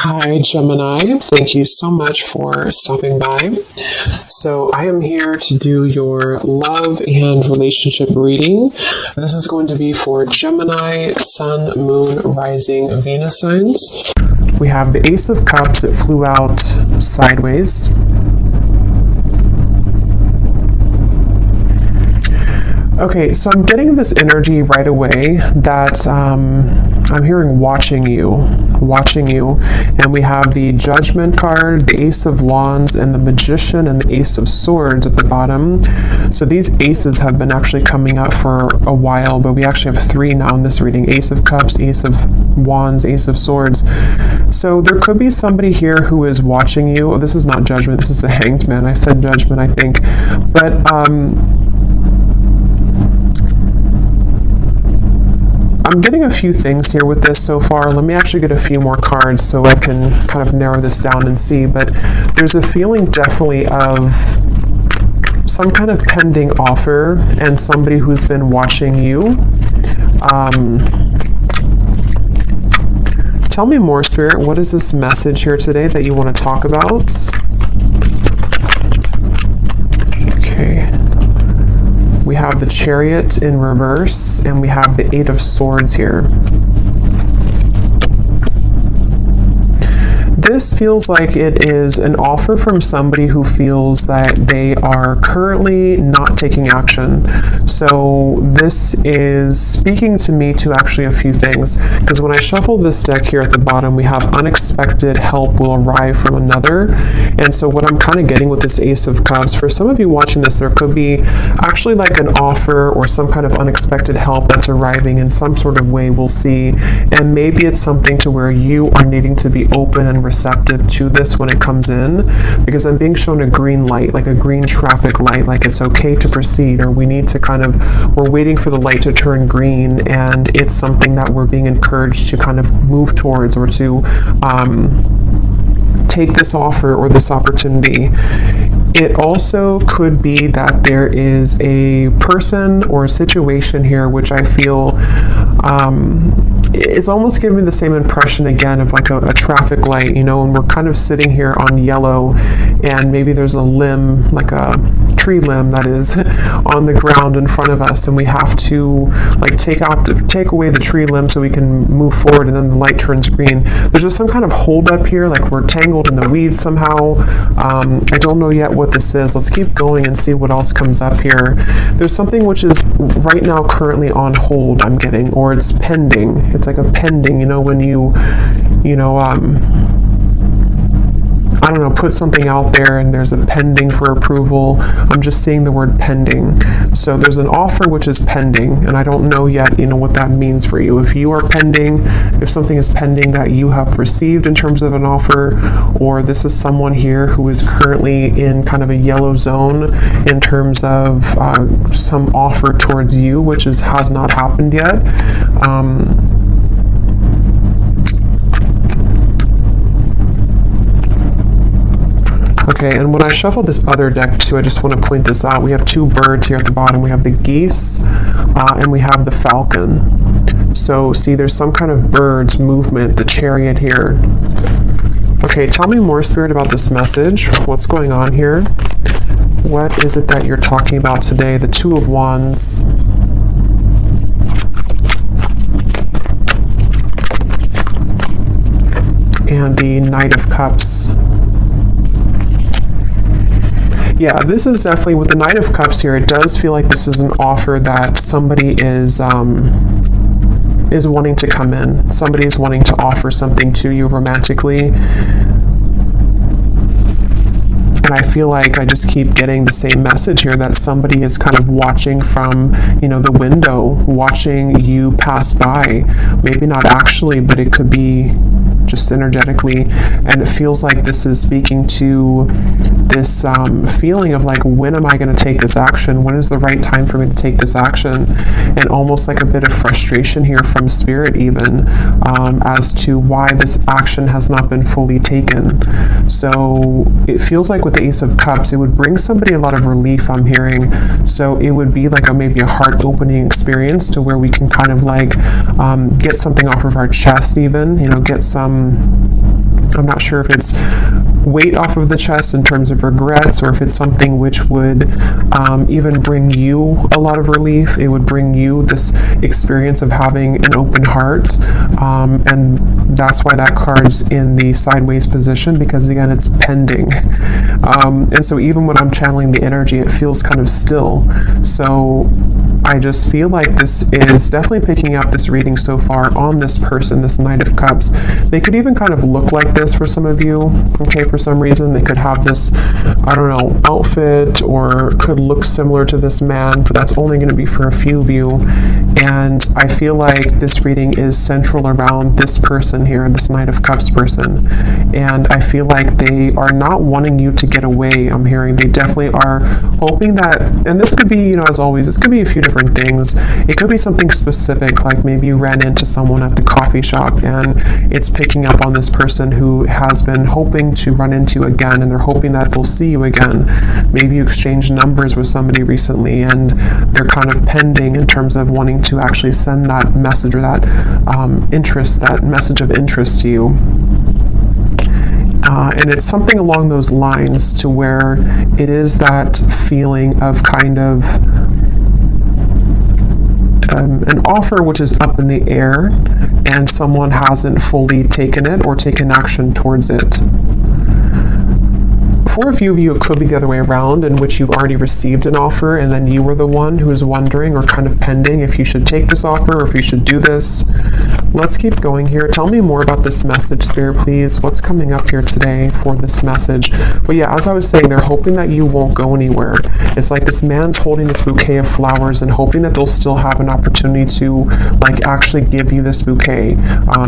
Hi, Gemini. Thank you so much for stopping by. So I am here to do your love and relationship reading. This is going to be for Gemini, Sun, Moon, Rising, Venus signs. We have the Ace of Cups. It flew out sideways. Okay, so I'm getting this energy right away that I'm hearing watching you, and we have the Judgment card, the Ace of Wands, and the Magician, and the Ace of Swords at the bottom. So these aces have been actually coming up for a while, but we actually have three now in this reading: Ace of Cups, Ace of Wands, Ace of Swords. So there could be somebody here who is watching you. Oh, this is not Judgment, this is the Hanged Man. I said Judgment, I think. But I'm getting a few things here with this so far. Let me actually get a few more cards so I can kind of narrow this down and see. But there's a feeling definitely of some kind of pending offer and somebody who's been watching you. Tell me more, Spirit. What is this message here today that you want to talk about? Okay. We have the Chariot in reverse, and we have the Eight of Swords here. This feels like it is an offer from somebody who feels that they are currently not taking action. So this is speaking to me to actually a few things, because when I shuffle this deck here at the bottom, we have unexpected help will arrive from another. And so what I'm kind of getting with this Ace of Cups, for some of you watching this, there could be actually like an offer or some kind of unexpected help that's arriving in some sort of way, we'll see. And maybe it's something to where you are needing to be open and receptive to this when it comes in, because I'm being shown a green light, like a green traffic light, like it's okay to proceed, or we need to we're waiting for the light to turn green, and it's something that we're being encouraged to kind of move towards, or to take this offer or this opportunity. It also could be that there is a person or a situation here which I feel it's almost giving me the same impression again of like a traffic light, you know, and we're kind of sitting here on yellow, and maybe there's a limb, like a tree limb that is on the ground in front of us, and we have to like take away the tree limb so we can move forward, and then the light turns green. There's just some kind of hold up here, like we're tangled in the weeds somehow. I don't know yet what this is. Let's keep going and see what else comes up here. There's something which is right now currently on hold, I'm getting, or it's pending. It's like a pending, you know, when I don't know, put something out there and there's a pending for approval. I'm just seeing the word pending. So there's an offer which is pending, and I don't know yet, you know, what that means for you. If you are pending, if something is pending that you have received in terms of an offer, or this is someone here who is currently in kind of a yellow zone in terms of some offer towards you, which has not happened yet. Okay, and when I shuffle this other deck too, I just want to point this out. We have two birds here at the bottom. We have the geese and we have the falcon. So see, there's some kind of birds movement, the Chariot here. Okay, tell me more, Spirit, about this message. What's going on here? What is it that you're talking about today? The Two of Wands. And the Knight of Cups. Yeah, this is definitely, with the Knight of Cups here, it does feel like this is an offer that somebody is wanting to come in. Somebody is wanting to offer something to you romantically. And I feel like I just keep getting the same message here, that somebody is kind of watching from, you know, the window, watching you pass by. Maybe not actually, but it could be just energetically. And it feels like this is speaking to this feeling of like, when am I going to take this action? When is the right time for me to take this action? And almost like a bit of frustration here from Spirit even, as to why this action has not been fully taken. So it feels like with the Ace of Cups, it would bring somebody a lot of relief, I'm hearing. So it would be like maybe a heart-opening experience to where we can kind of like get something off of our chest even, you know, get some I'm not sure if it's weight off of the chest in terms of regrets, or if it's something which would even bring you a lot of relief. It would bring you this experience of having an open heart, and that's why that card's in the sideways position, because again, it's pending. And so even when I'm channeling the energy, it feels kind of still. So I just feel like this is definitely picking up this reading so far on this person, this Knight of Cups. They could even kind of look like this for some of you, okay, for some reason. They could have this, I don't know, outfit, or could look similar to this man, but that's only going to be for a few of you. And I feel like this reading is central around this person here, this Knight of Cups person. And I feel like they are not wanting you to get away. I'm hearing they definitely are hoping that, and this could be, you know, as always, this could be a few different things. It could be something specific, like maybe you ran into someone at the coffee shop and it's picking up on this person who has been hoping to run into you again, and they're hoping that they'll see you again. Maybe you exchanged numbers with somebody recently and they're kind of pending in terms of wanting to actually send that message, or that interest, that message of interest to you. And it's something along those lines, to where it is that feeling of kind of an offer which is up in the air, and someone hasn't fully taken it or taken action towards it. For a few of you, it could be the other way around, in which you've already received an offer and then you were the one who is wondering or kind of pending if you should take this offer or if you should do this. Let's keep going here. Tell me more about this message, Spirit, please. What's coming up here today for this message? But yeah, as I was saying, they're hoping that you won't go anywhere. It's like this man's holding this bouquet of flowers and hoping that they'll still have an opportunity to like actually give you this bouquet,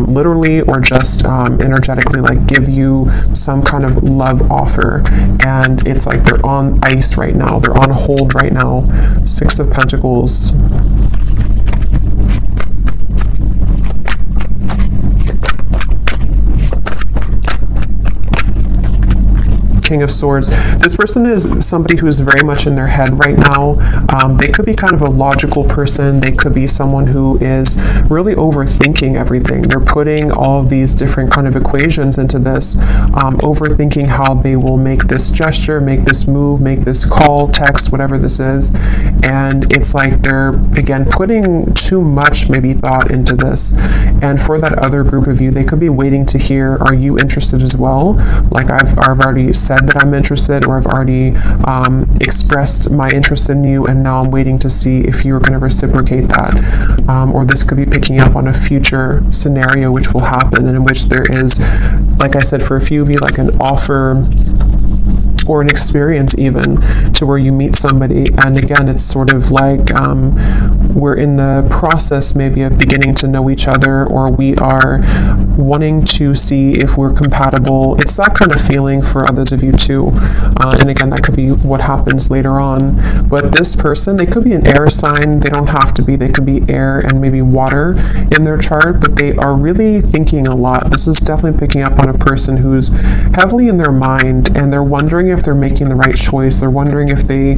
literally or just energetically, like give you some kind of love offer. And it's like they're on ice right now. They're on hold right now. Six of Pentacles. King of Swords. This person is somebody who's very much in their head right now. They could be kind of a logical person. They could be someone who is really overthinking everything. They're putting all of these different kind of equations into this, overthinking how they will make this gesture, make this move, make this call, text, whatever this is. And it's like they're, again, putting too much maybe thought into this. And for that other group of you, they could be waiting to hear, are you interested as well? Like I've already said that I'm interested, or I've already expressed my interest in you, and now I'm waiting to see if you're going to reciprocate that. Or this could be picking up on a future scenario which will happen, and in which there is, like I said, for a few of you, like an offer or an experience even, to where you meet somebody, and again, it's sort of like we're in the process maybe of beginning to know each other, or we are wanting to see if we're compatible. It's that kind of feeling for others of you too. And again, that could be what happens later on. But this person, they could be an air sign. They don't have to be. They could be air and maybe water in their chart, but they are really thinking a lot. This is definitely picking up on a person who's heavily in their mind, and they're wondering if they're making the right choice. They're wondering if they,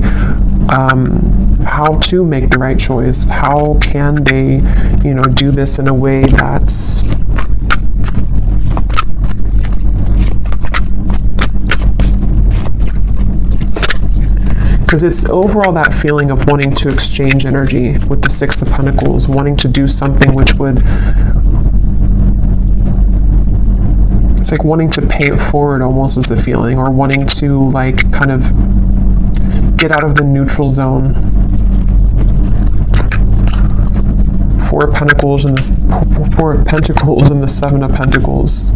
how to make the right choice. How can they, you know, do this in a way that's because it's overall that feeling of wanting to exchange energy with the Six of Pentacles, wanting to do something which would, it's like wanting to pay it forward almost as a feeling, or wanting to like kind of get out of the neutral zone. Four of Pentacles and the Four of Pentacles and the Seven of Pentacles.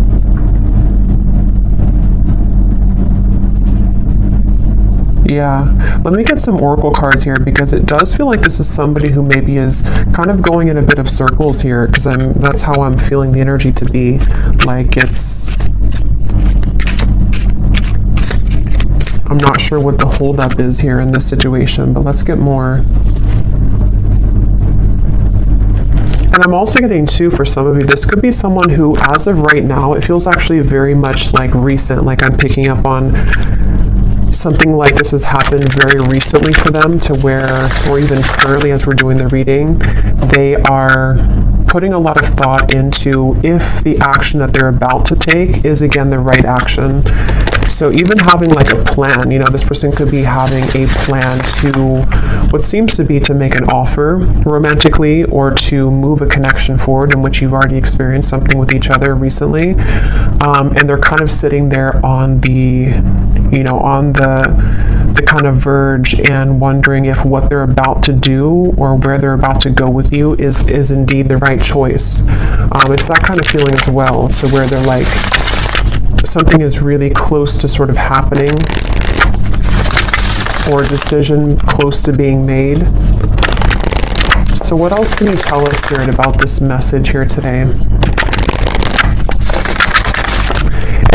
Yeah, let me get some oracle cards here, because it does feel like this is somebody who maybe is kind of going in a bit of circles here, because that's how I'm feeling the energy to be. Like I'm not sure what the holdup is here in this situation, but let's get more. And I'm also getting too, for some of you, this could be someone who, as of right now, it feels actually very much like recent, like I'm picking up on something like this has happened very recently for them, to where, or even currently as we're doing the reading, they are putting a lot of thought into if the action that they're about to take is again the right action. So even having like a plan, this person could be having a plan to what seems to be to make an offer romantically, or to move a connection forward in which you've already experienced something with each other recently. And they're kind of sitting there on the, on the kind of verge, and wondering if what they're about to do or where they're about to go with you is indeed the right choice. It's that kind of feeling as well, to where they're like, something is really close to sort of happening, or a decision close to being made. So what else can you tell us, Spirit, about this message here today?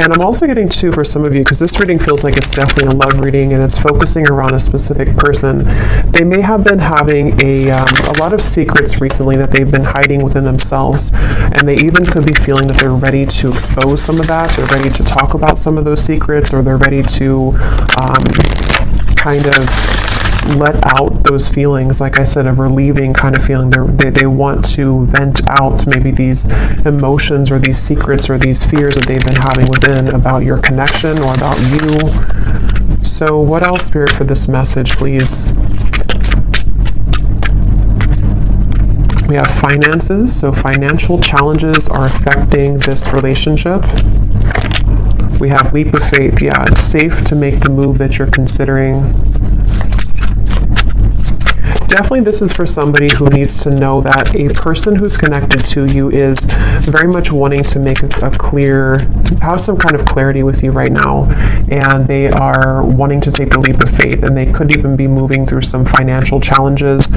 And I'm also getting too, for some of you, because this reading feels like it's definitely a love reading and it's focusing around a specific person. They may have been having a lot of secrets recently that they've been hiding within themselves, and they even could be feeling that they're ready to expose some of that. They're ready to talk about some of those secrets, or they're ready to kind of let out those feelings, like I said, a relieving kind of feeling. They want to vent out maybe these emotions or these secrets or these fears that they've been having within about your connection or about you. So what else, Spirit, for this message, please? We have finances, so financial challenges are affecting this relationship. We have leap of faith. Yeah, it's safe to make the move that you're considering. Definitely this is for somebody who needs to know that a person who's connected to you is very much wanting to make have some kind of clarity with you right now, and they are wanting to take the leap of faith, and they could even be moving through some financial challenges.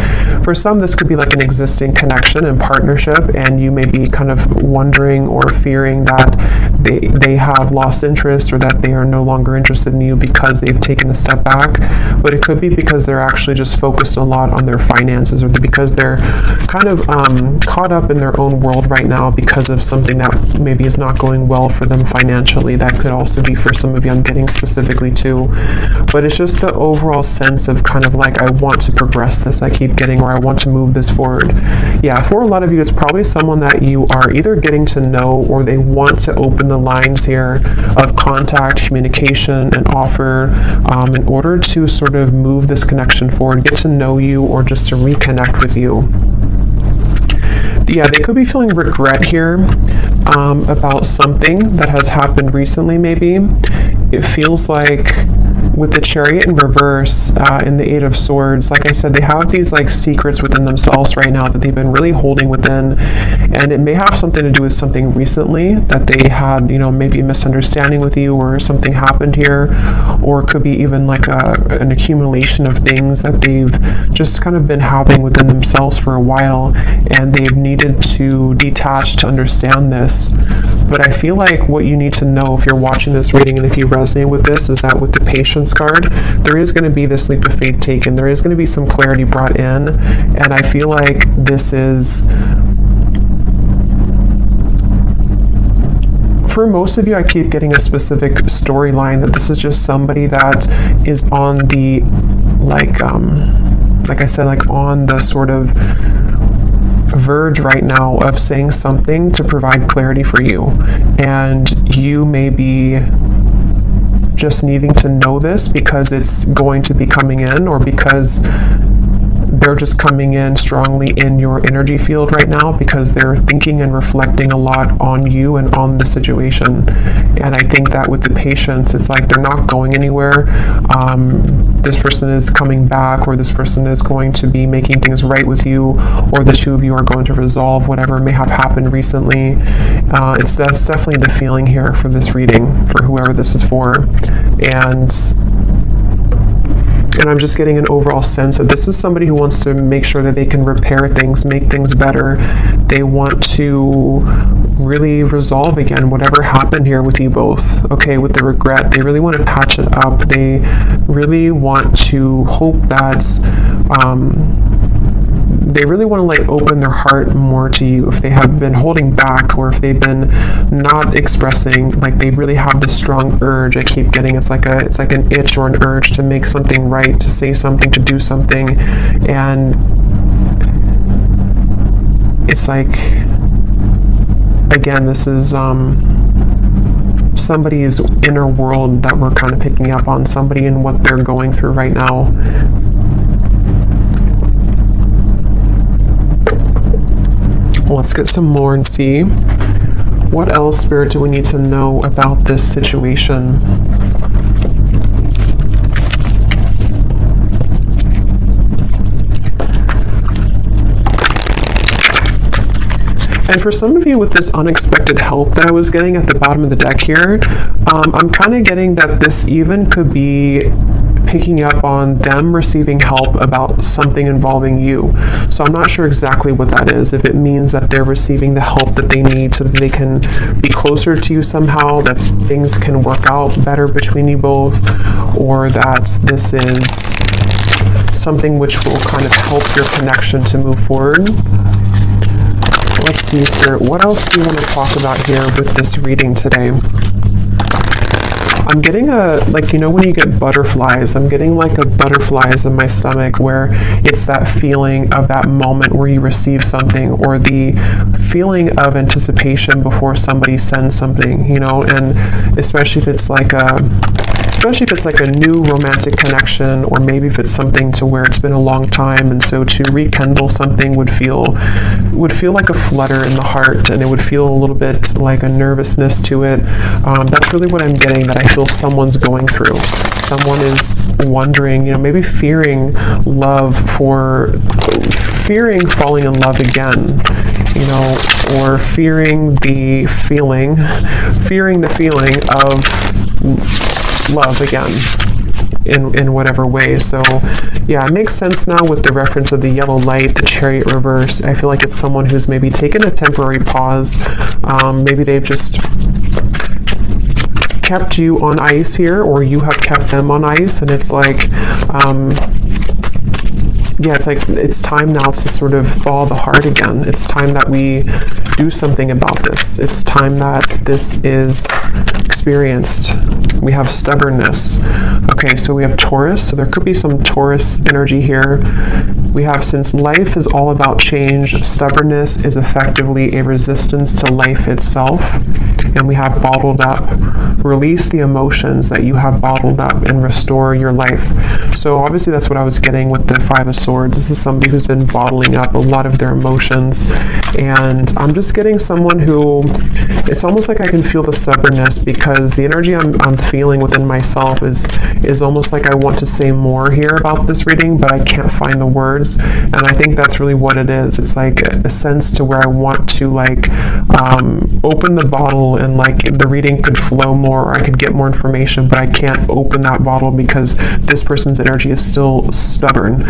For some, this could be like an existing connection and partnership, and you may be kind of wondering or fearing that they have lost interest, or that they are no longer interested in you because they've taken a step back. But it could be because they're actually just focused a lot on their finances, or because they're kind of caught up in their own world right now because of something that maybe is not going well for them financially. That could also be for some of you, I'm getting specifically too. But it's just the overall sense of kind of like, I want to progress this, I keep getting, or I want to move this forward. Yeah, for a lot of you, it's probably someone that you are either getting to know, or they want to open the lines here of contact, communication, and offer in order to sort of move this connection forward, get to know you, or just to reconnect with you. Yeah, they could be feeling regret here about something that has happened recently, maybe. It feels like with the Chariot in reverse and the Eight of Swords, like I said, they have these like secrets within themselves right now that they've been really holding within, and it may have something to do with something recently that they had, maybe a misunderstanding with you, or something happened here, or it could be even like an accumulation of things that they've just kind of been having within themselves for a while, and they've needed to detach to understand this. But I feel like what you need to know, if you're watching this reading and if you resonate with this, is that with the Patience card, there is going to be this leap of faith taken. There is going to be some clarity brought in, and I feel like this is, for most of you, I keep getting a specific storyline that this is just somebody that is on the, like I said, like on the sort of verge right now of saying something to provide clarity for you, and you may be just needing to know this because it's going to be coming in, or because they're just coming in strongly in your energy field right now, because they're thinking and reflecting a lot on you and on the situation. And I think that with the Patience, it's like they're not going anywhere. This person is coming back, or this person is going to be making things right with you, or the two of you are going to resolve whatever may have happened recently. That's definitely the feeling here for this reading, for whoever this is for. And I'm just getting an overall sense that this is somebody who wants to make sure that they can repair things, make things better. They want to really resolve again whatever happened here with you both. Okay, with the regret, they really want to patch it up. They really want to hope that they really want to like open their heart more to you. If they have been holding back, or if they've been not expressing, like they really have this strong urge. I keep getting it's like an itch or an urge to make something right, to say something, to do something, and it's like, again, this is somebody's inner world that we're kind of picking up on, somebody and what they're going through right now. Let's get some more and see what else, Spirit, do we need to know about this situation. And for some of you, with this unexpected help that I was getting at the bottom of the deck here, I'm kind of getting that this even could be picking up on them receiving help about something involving you. So I'm not sure exactly what that is. If it means that they're receiving the help that they need so that they can be closer to you somehow, that things can work out better between you both, or that this is something which will kind of help your connection to move forward. Let's see, Spirit, what else do you want to talk about here with this reading today? I'm getting like, you know, when you get butterflies, I'm getting like a butterflies in my stomach, where it's that feeling of that moment where you receive something, or the feeling of anticipation before somebody sends something, you know, and especially if it's like a new romantic connection, or maybe if it's something to where it's been a long time, and so to rekindle something would feel like a flutter in the heart, and it would feel a little bit like a nervousness to it. That's really what I'm getting, that I feel someone's going through. Someone is wondering, you know, maybe fearing falling in love again, you know, or fearing the feeling of love again in whatever way. So yeah, it makes sense now with the reference of the yellow light, the Chariot reverse. I feel like it's someone who's maybe taken a temporary pause. Maybe they've just kept you on ice here, or you have kept them on ice, and it's like it's time now to sort of thaw the heart again. It's time that we do something about this. It's time that this is experienced. We have stubbornness. Okay, so we have Taurus, so there could be some Taurus energy here. We have, since life is all about change, stubbornness is effectively a resistance to life itself. And we have bottled up. Release the emotions that you have bottled up and restore your life. So obviously that's what I was getting with the Five of Swords. This is somebody who's been bottling up a lot of their emotions. And I'm just getting someone who, it's almost like I can feel the stubbornness, because the energy I'm feeling within myself is almost like I want to say more here about this reading, but I can't find the words. And I think that's really what it is. It's like a sense to where I want to like open the bottle, and like the reading could flow more, or I could get more information, but I can't open that bottle because this person's energy is still stubborn.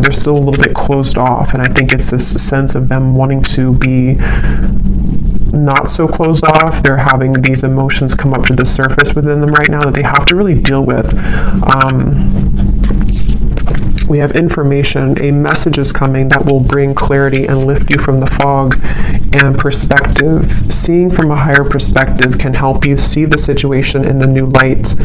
They're still a little bit closed off, and I think it's this sense of them wanting to be not so closed off. They're having these emotions come up to the surface within them right now that they have to really deal with. We have information, a message is coming that will bring clarity and lift you from the fog, and perspective. Seeing from a higher perspective can help you see the situation in a new light.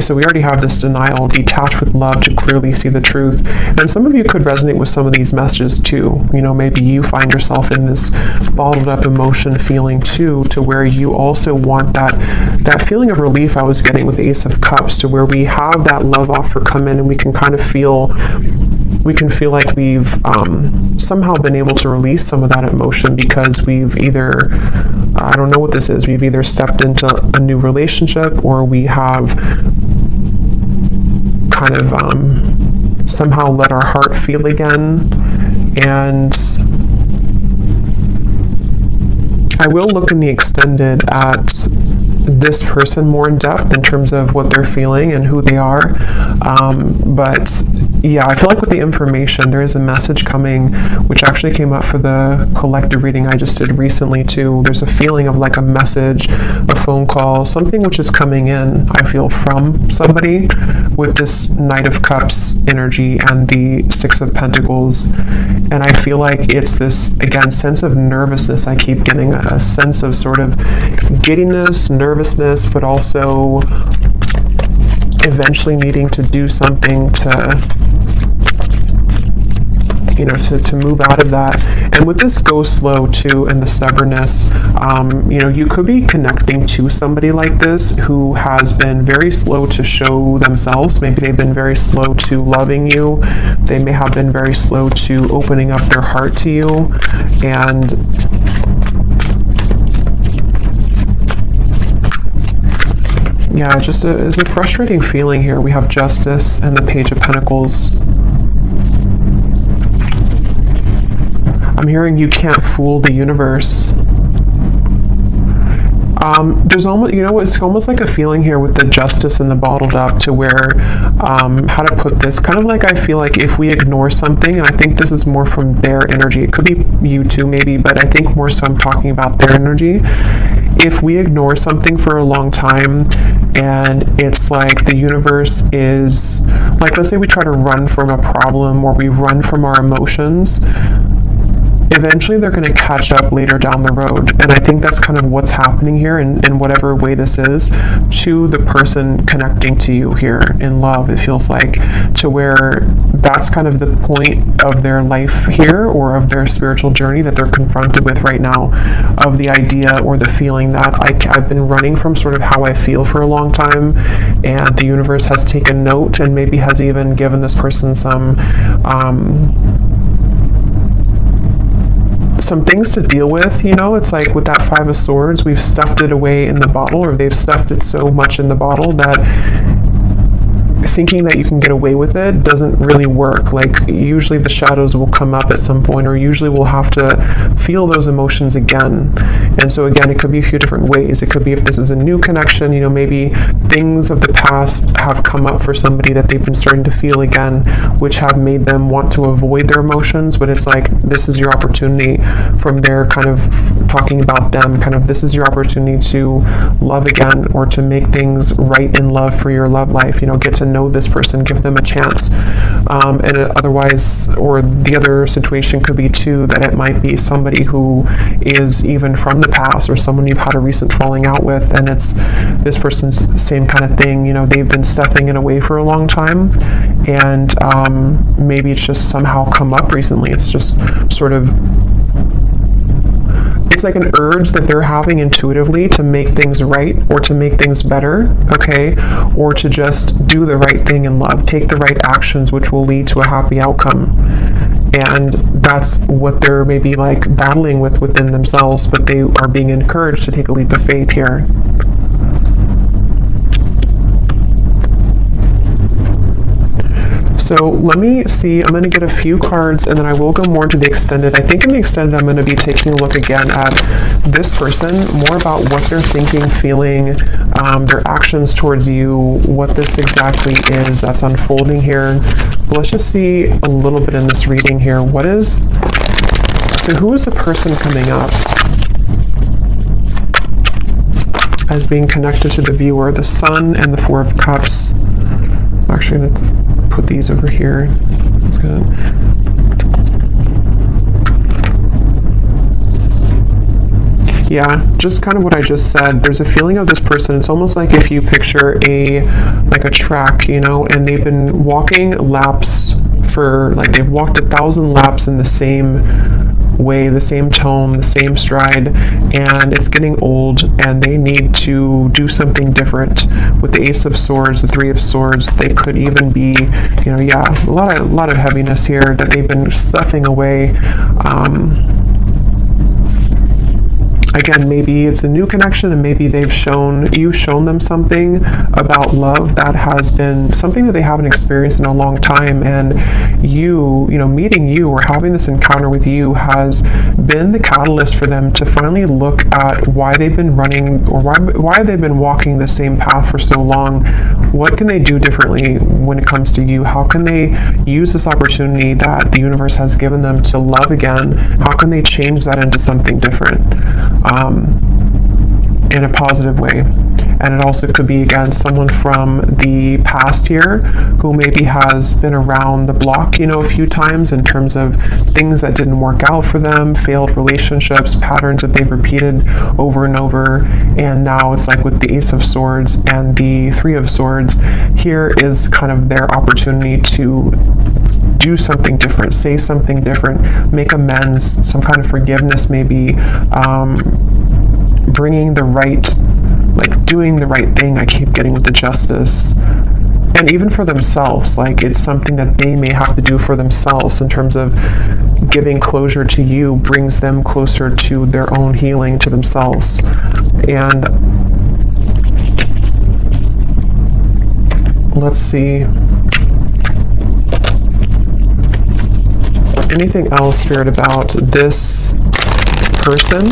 So we already have this denial, detach with love to clearly see the truth. And some of you could resonate with some of these messages too. You know, maybe you find yourself in this bottled up emotion feeling too, to where you also want that feeling of relief I was getting with the Ace of Cups, to where we have that love offer come in, and we can kind of feel like we've somehow been able to release some of that emotion, because we've either, I don't know what this is, we've either stepped into a new relationship, or we have kind of somehow let our heart feel again. And I will look in the extended at this person more in depth in terms of what they're feeling and who they are, but yeah, I feel like with the information, there is a message coming, which actually came up for the collective reading I just did recently too. There's a feeling of like a message, a phone call, something which is coming in, I feel, from somebody with this Knight of Cups energy and the Six of Pentacles. And I feel like it's this, again, sense of nervousness. I keep getting a sense of sort of giddiness, nervousness, but also eventually needing to do something to, you know, to move out of that. And with this go slow too, and the stubbornness, you know, you could be connecting to somebody like this who has been very slow to show themselves. Maybe they've been very slow to loving you. They may have been very slow to opening up their heart to you. And yeah, just it's a frustrating feeling here. We have Justice and the Page of Pentacles. I'm hearing you can't fool the universe. There's almost, you know, it's almost like a feeling here with the Justice and the bottled up to where, how to put this, kind of like I feel like if we ignore something, and I think this is more from their energy, it could be you too maybe, but I think more so I'm talking about their energy. If we ignore something for a long time and it's like the universe is, like let's say we try to run from a problem or we run from our emotions, eventually they're going to catch up later down the road. And I think that's kind of what's happening here in whatever way this is to the person connecting to you here in love, it feels like, to where that's kind of the point of their life here or of their spiritual journey that they're confronted with right now, of the idea or the feeling that I've been running from sort of how I feel for a long time, and the universe has taken note and maybe has even given this person some things to deal with. You know, it's like with that Five of Swords, we've stuffed it away in the bottle, or they've stuffed it so much in the bottle that thinking that you can get away with it doesn't really work. Like usually the shadows will come up at some point, or usually we'll have to feel those emotions again. And so again, it could be a few different ways. It could be if this is a new connection, you know, maybe things of the past have come up for somebody that they've been starting to feel again, which have made them want to avoid their emotions. But it's like, this is your opportunity, from their kind of talking about them, kind of this is your opportunity to love again, or to make things right in love for your love life. You know, get to know this person, give them a chance. And otherwise, or the other situation could be too, that it might be somebody who is even from the past, or someone you've had a recent falling out with, and it's this person's same kind of thing. You know, they've been stuffing it away for a long time, and maybe it's just somehow come up recently. It's just sort of, it's like an urge that they're having intuitively to make things right, or to make things better, okay? Or to just do the right thing in love, take the right actions, which will lead to a happy outcome. And that's what they're maybe like battling with within themselves, but they are being encouraged to take a leap of faith here. So let me see, I'm going to get a few cards and then I will go more into the extended. I think in the extended I'm going to be taking a look again at this person, more about what they're thinking, feeling, their actions towards you, what this exactly is that's unfolding here. But let's just see a little bit in this reading here. So who is the person coming up as being connected to the viewer? The Sun and the Four of Cups. I'm actually going to put these over here. Yeah, just kind of what I just said. There's a feeling of this person. It's almost like if you picture like a track, you know, and they've been walking laps for, like, they've walked 1,000 laps in the same way, the same tone, the same stride, and it's getting old and they need to do something different. With the Ace of Swords, the Three of Swords, they could even be, you know, yeah, a lot of heaviness here that they've been stuffing away. again, maybe it's a new connection, and maybe you've shown them something about love that has been something that they haven't experienced in a long time, and meeting you or having this encounter with you has been the catalyst for them to finally look at why they've been running, or why they've been walking the same path for so long. What can they do differently when it comes to you? How can they use this opportunity that the universe has given them to love again? How can they change that into something different, in a positive way? And it also could be, again, someone from the past here who maybe has been around the block, a few times in terms of things that didn't work out for them, failed relationships, patterns that they've repeated over and over. And now it's like with the Ace of Swords and the Three of Swords, here is kind of their opportunity to do something different, say something different, make amends, some kind of forgiveness maybe, bringing the right, like doing the right thing. I keep getting with the Justice. And even for themselves, like it's something that they may have to do for themselves in terms of giving closure to you brings them closer to their own healing, to themselves. And let's see. Anything else, Spirit, about this person?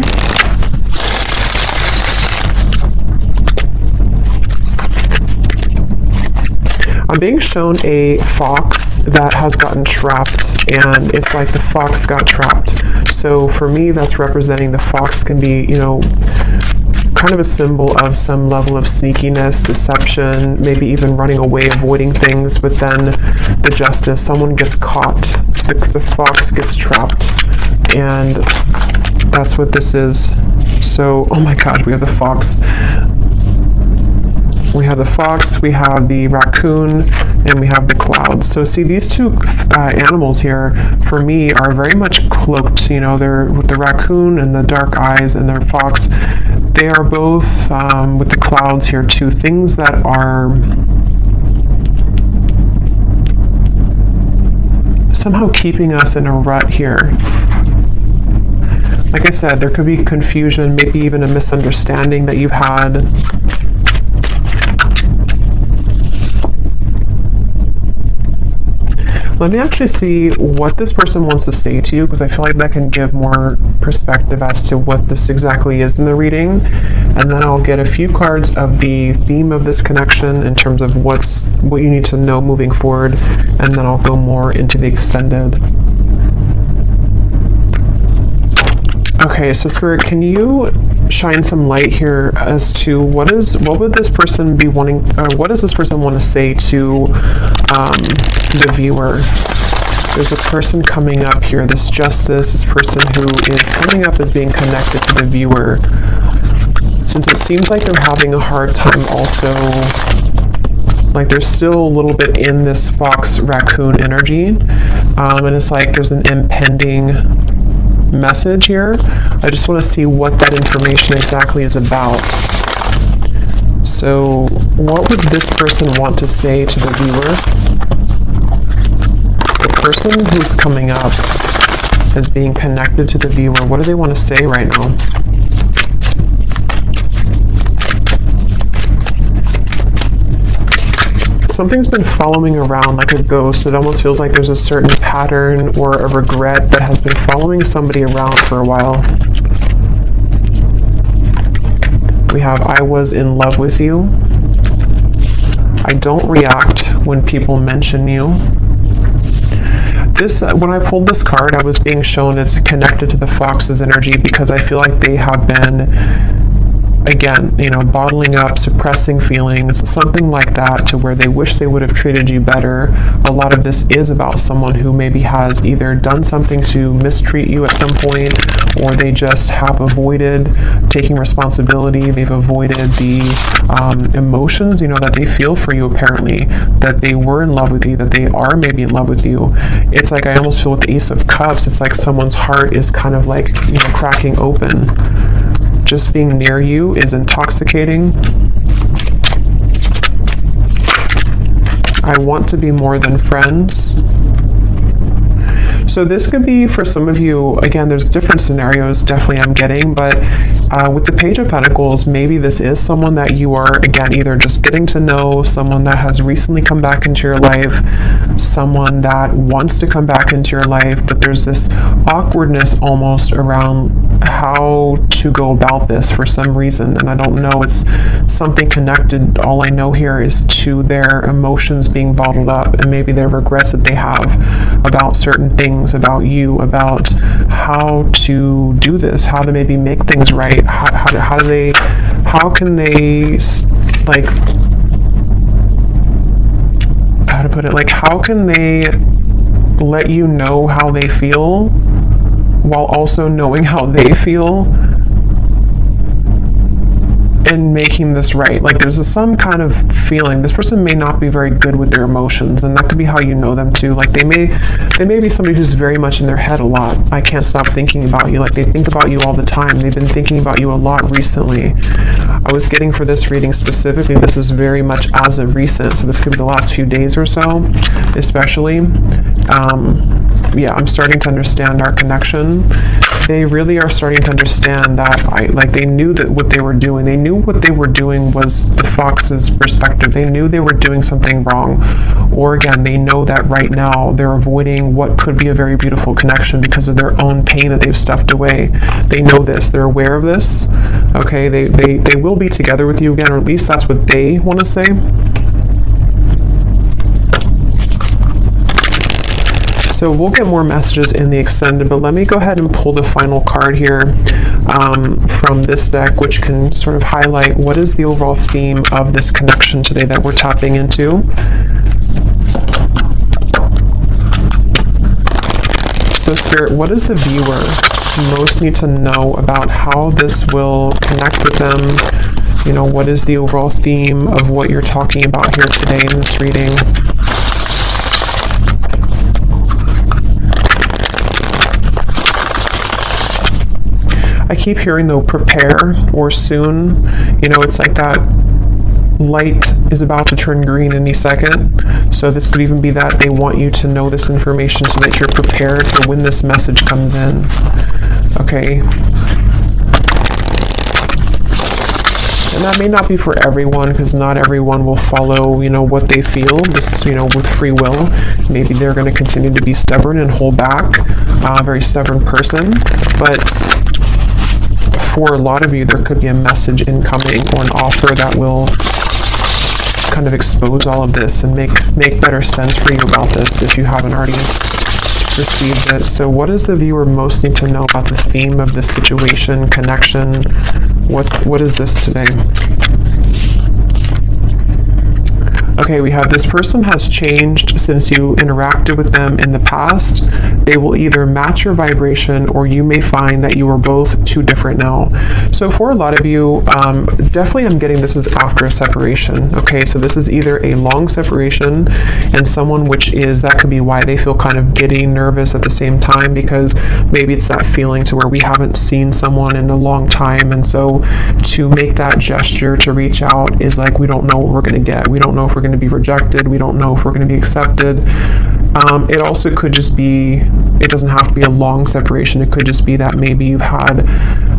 I'm being shown a fox that has gotten trapped, and it's like the fox got trapped. So for me, that's representing the fox can be, kind of a symbol of some level of sneakiness, deception, maybe even running away, avoiding things. But then the Justice, someone gets caught, the fox gets trapped, and that's what this is. So, oh my God, we have the fox. We have the fox, we have the raccoon, and we have the clouds. So see, these two animals here, for me, are very much cloaked. They're with the raccoon and the dark eyes, and their fox. They are both, with the clouds here too, things that are somehow keeping us in a rut here. Like I said, there could be confusion, maybe even a misunderstanding that you've had. Let me actually see what this person wants to say to you, because I feel like that can give more perspective as to what this exactly is in the reading. And then I'll get a few cards of the theme of this connection in terms of what you need to know moving forward, and then I'll go more into the extended. Okay, so Spirit, can you shine some light here as to what would this person be wanting, what does this person want to say to the viewer? There's a person coming up here, this Justice, this person who is coming up as being connected to the viewer. Since it seems like they're having a hard time also, like they're still a little bit in this fox raccoon energy, and it's like there's an impending message here. I just want to see what that information exactly is about. So what would this person want to say to the viewer? The person who's coming up as being connected to the viewer, what do they want to say right now? Something's been following around like a ghost. It almost feels like there's a certain pattern or a regret that has been following somebody around for a while. We have, I was in love with you. I don't react when people mention you. This, when I pulled this card, I was being shown it's connected to the fox's energy, because I feel like they have been, again, bottling up, suppressing feelings, something like that, to where they wish they would have treated you better. A lot of this is about someone who maybe has either done something to mistreat you at some point, or they just have avoided taking responsibility. They've avoided the emotions, that they feel for you, apparently, that they were in love with you, that they are maybe in love with you. It's like, I almost feel with the Ace of Cups, it's like someone's heart is kind of like, cracking open. Just being near you is intoxicating. I want to be more than friends. So this could be for some of you, again, there's different scenarios definitely I'm getting, but with the Page of Pentacles, maybe this is someone that you are, again, either just getting to know, someone that has recently come back into your life, someone that wants to come back into your life, but there's this awkwardness almost around how to go about this for some reason, and I don't know, it's something connected. All I know here is to their emotions being bottled up, and maybe their regrets that they have about certain things, about you, about how to do this, how to maybe make things right, how can they, like, how to put it, like, how can they let you know how they feel while also knowing how they feel and making this right? Like, there's some kind of feeling this person may not be very good with their emotions, and that could be how you know them too. Like, they may be somebody who's very much in their head a lot. I can't stop thinking about you. Like, they think about you all the time. They've been thinking about you a lot recently. I was getting for this reading specifically, this is very much as of recent, so this could be the last few days or so, especially. Yeah, I'm starting to understand our connection. They really are starting to understand that they knew that what they were doing. They knew what they were doing was the fox's perspective. They knew they were doing something wrong. Or again, they know that right now they're avoiding what could be a very beautiful connection because of their own pain that they've stuffed away. They know this. They're aware of this. Okay, they will be together with you again, or at least that's what they want to say. So we'll get more messages in the extended, but let me go ahead and pull the final card here from this deck, which can sort of highlight what is the overall theme of this connection today that we're tapping into. So Spirit, what does the viewer most need to know about how this will connect with them? You know, what is the overall theme of what you're talking about here today in this reading? I keep hearing though, prepare or soon. You know, it's like that light is about to turn green any second. So this could even be that they want you to know this information so that you're prepared for when this message comes in. Okay. And that may not be for everyone, because not everyone will follow, you know, what they feel, this, you know, with free will. Maybe they're going to continue to be stubborn and hold back, a very stubborn person. But for a lot of you, there could be a message incoming or an offer that will kind of expose all of this and make better sense for you about this if you haven't already received it. So what does the viewer most need to know about the theme of this situation, connection? What is this today? Okay, we have this person has changed since you interacted with them in the past. They will either match your vibration, or you may find that you are both too different now. So for a lot of you, definitely I'm getting this is after a separation. Okay, so this is either a long separation and someone that could be why they feel kind of giddy, nervous at the same time, because maybe it's that feeling to where we haven't seen someone in a long time, and so to make that gesture to reach out is like, we don't know what we're going to get. We don't know if we're going to be rejected. We don't know if we're going to be accepted. It also could just be, it doesn't have to be a long separation. It could just be that maybe you've had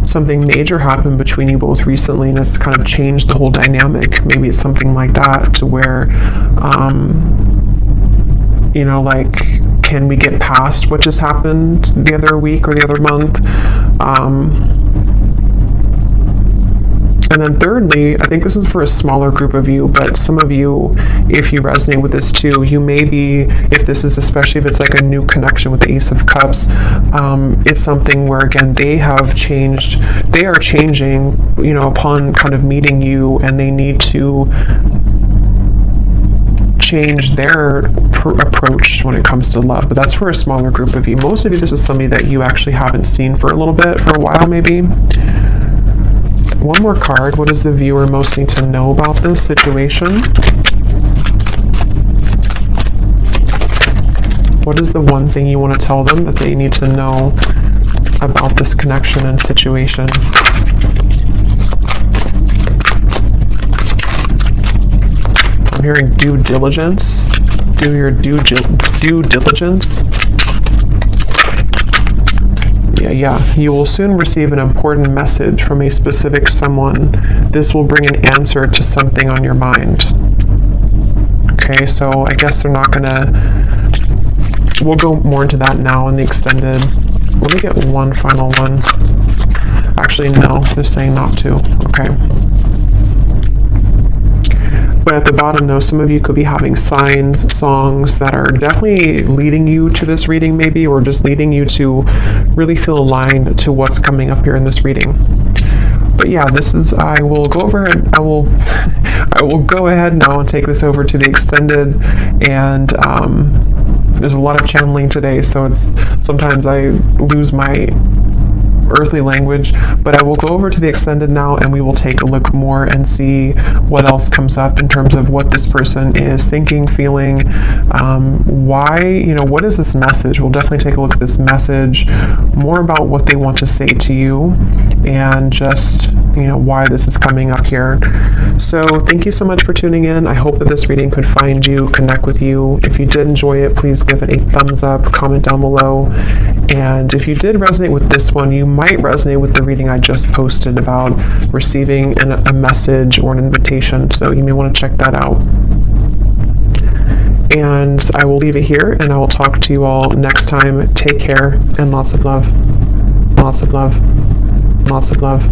something major happen between you both recently, and it's kind of changed the whole dynamic. Maybe it's something like that, to where, you know, like, can we get past what just happened the other week or the other month? And then thirdly, I think this is for a smaller group of you, but some of you, if you resonate with this too, you may be, if this is, especially if it's like a new connection with the Ace of Cups, it's something where, again, they are changing, you know, upon kind of meeting you, and they need to change their approach when it comes to love. But that's for a smaller group of you. Most of you, this is somebody that you actually haven't seen for a little bit, for a while maybe. One more card. What does the viewer most need to know about this situation? What is the one thing you want to tell them that they need to know about this connection and situation? I'm hearing due diligence. Do your due diligence. Yeah. You will soon receive an important message from a specific someone. This will bring an answer to something on your mind. Okay, so I guess they're not gonna... We'll go more into that now in the extended. Let me get one final one. Actually, no, they're saying not to. Okay. But at the bottom, though, some of you could be having signs, songs that are definitely leading you to this reading, maybe, or just leading you to really feel aligned to what's coming up here in this reading. But yeah, this is, I will go over and I will go ahead now and take this over to the extended, and there's a lot of channeling today, so it's sometimes I lose my earthly language, but I will go over to the extended now and we will take a look more and see what else comes up in terms of what this person is thinking, feeling, why, what is this message? We'll definitely take a look at this message, more about what they want to say to you, and just, why this is coming up here. So thank you so much for tuning in. I hope that this reading could find you, connect with you. If you did enjoy it, please give it a thumbs up, comment down below. And if you did resonate with this one, you might resonate with the reading I just posted about receiving a message or an invitation. So you may want to check that out. And I will leave it here, and I will talk to you all next time. Take care, and lots of love. Lots of love. Lots of love.